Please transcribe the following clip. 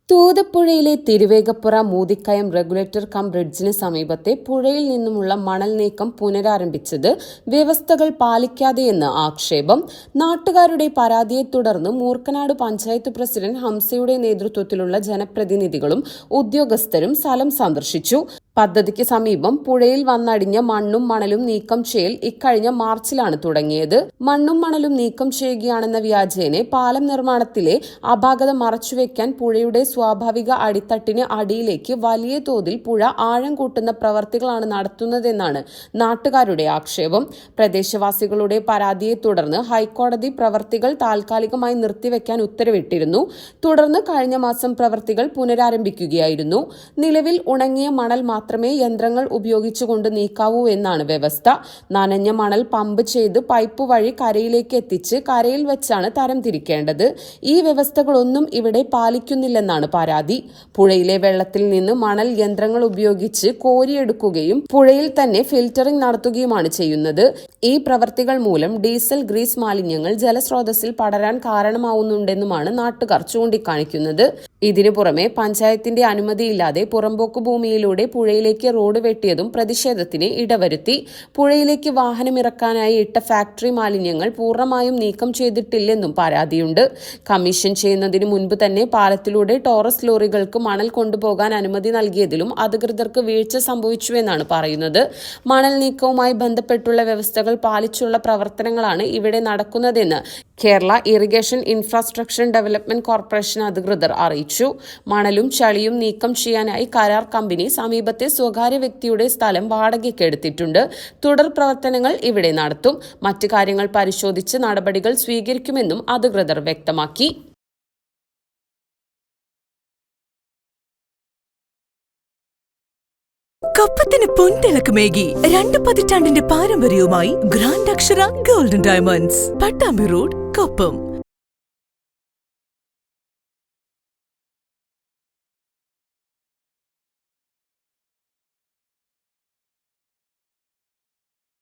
തൂതപ്പുഴയിലെ Thiruvegappura Moothikkayam regulator cum ബ്രിഡ്ജിന് സമീപത്തെ പുഴയിൽ നിന്നുമുള്ള മണൽ നീക്കം പുനരാരംഭിച്ചത് വ്യവസ്ഥകൾ പാലിക്കാതെയെന്ന് ആക്ഷേപം. നാട്ടുകാരുടെ പരാതിയെ തുടർന്ന് മൂർക്കനാട് പഞ്ചായത്ത് പ്രസിഡന്റ് ഹംസയുടെ നേതൃത്വത്തിലുള്ള ജനപ്രതിനിധികളും ഉദ്യോഗസ്ഥരും സ്ഥലം സന്ദർശിച്ചു. പദ്ധതിക്ക് സമീപം പുഴയിൽ വന്നടിഞ്ഞ മണ്ണും മണലും നീക്കം ചെയ്യൽ ഇക്കഴിഞ്ഞ മാർച്ചിലാണ് തുടങ്ങിയത്. മണ്ണും മണലും നീക്കം ചെയ്യുകയാണെന്ന വ്യാജേന പാലം നിർമ്മാണത്തിലെ അപാകത മറച്ചുവെക്കാൻ പുഴയുടെ സ്വാഭാവിക അടിത്തട്ടിന് അടിയിലേക്ക് വലിയ തോതിൽ പുഴ ആഴം കൂട്ടുന്ന പ്രവർത്തികളാണ് നടത്തുന്നതെന്നാണ് നാട്ടുകാരുടെ ആക്ഷേപം. പ്രദേശവാസികളുടെ പരാതിയെ തുടർന്ന് ഹൈക്കോടതി പ്രവർത്തികൾ താൽക്കാലികമായി നിർത്തിവെക്കാൻ ഉത്തരവിട്ടിരുന്നു. തുടർന്ന് കഴിഞ്ഞ മാസം പ്രവർത്തികൾ പുനരാരംഭിക്കുകയായിരുന്നു. നിലവിൽ ഉണങ്ങിയ മണൽ മാത്രമേ യന്ത്രങ്ങൾ ഉപയോഗിച്ചുകൊണ്ട് നീക്കാവൂ എന്നാണ് വ്യവസ്ഥ. നനഞ്ഞ മണൽ പമ്പ് ചെയ്ത് പൈപ്പ് വഴി കരയിലേക്ക് എത്തിച്ച് കരയിൽ വെച്ചാണ് തരംതിരിക്കേണ്ടത്. ഈ വ്യവസ്ഥകളൊന്നും ഇവിടെ പാലിക്കുന്നില്ലെന്നാണ് പരാതി. പുഴയിലെ വെള്ളത്തിൽ നിന്ന് മണൽ യന്ത്രങ്ങൾ ഉപയോഗിച്ച് കോരിയെടുക്കുകയും പുഴയിൽ തന്നെ ഫിൽറ്ററിംഗ് നടത്തുകയുമാണ് ചെയ്യുന്നത്. ഈ പ്രവർത്തികൾ മൂലം ഡീസൽ ഗ്രീസ് മാലിന്യങ്ങൾ ജലസ്രോതസ്സിൽ പടരാൻ കാരണമാവുന്നുണ്ടെന്നുമാണ് നാട്ടുകാർ ചൂണ്ടിക്കാണിക്കുന്നത്. ഇതിനു പുറമെ പഞ്ചായത്തിന്റെ അനുമതിയില്ലാതെ പുറമ്പോക്ക് ഭൂമിയിലൂടെ പുഴയിലേക്ക് റോഡ് വെട്ടിയതും പ്രതിഷേധത്തിന് ഇടവരുത്തി. പുഴയിലേക്ക് വാഹനമിറക്കാനായി ഇട്ട ഫാക്ടറി മാലിന്യങ്ങൾ പൂർണ്ണമായും നീക്കം ചെയ്തിട്ടില്ലെന്നും പരാതിയുണ്ട്. കമ്മീഷൻ ചെയ്യുന്നതിന് മുൻപ് തന്നെ പാലത്തിലൂടെ ടോറസ് ലോറികൾക്ക് മണൽ കൊണ്ടുപോകാൻ അനുമതി നൽകിയതിലും അധികൃതർക്ക് വീഴ്ച സംഭവിച്ചുവെന്നാണ് പറയുന്നത്. മണൽ നീക്കവുമായി ബന്ധപ്പെട്ടുള്ള വ്യവസ്ഥകൾ പാലിച്ചുള്ള പ്രവർത്തനങ്ങളാണ് ഇവിടെ നടക്കുന്നതെന്ന് Kerala irrigation infrastructure development corporation അധികൃതർ അറിയിച്ചു. മണലും ചളിയും നീക്കം ചെയ്യാനായി കരാർ കമ്പനി സമീപത്തെ സ്വകാര്യ വ്യക്തിയുടെ സ്ഥലം വാടകയ്ക്ക് എടുത്തിട്ടുണ്ട്. തുടർ പ്രവർത്തനങ്ങൾ ഇവിടെ നടത്തും. മറ്റു കാര്യങ്ങൾ പരിശോധിച്ച് നടപടികൾ സ്വീകരിക്കുമെന്നും അധികൃതർ വ്യക്തമാക്കി. കപ്പത്തിന് പൊൻതിളക്കമേകി 2 പതിറ്റാണ്ടിന്റെ പാരമ്പര്യവുമായി ഗ്രാൻഡ് അക്ഷര golden diamonds, Pattambi road, Koppam.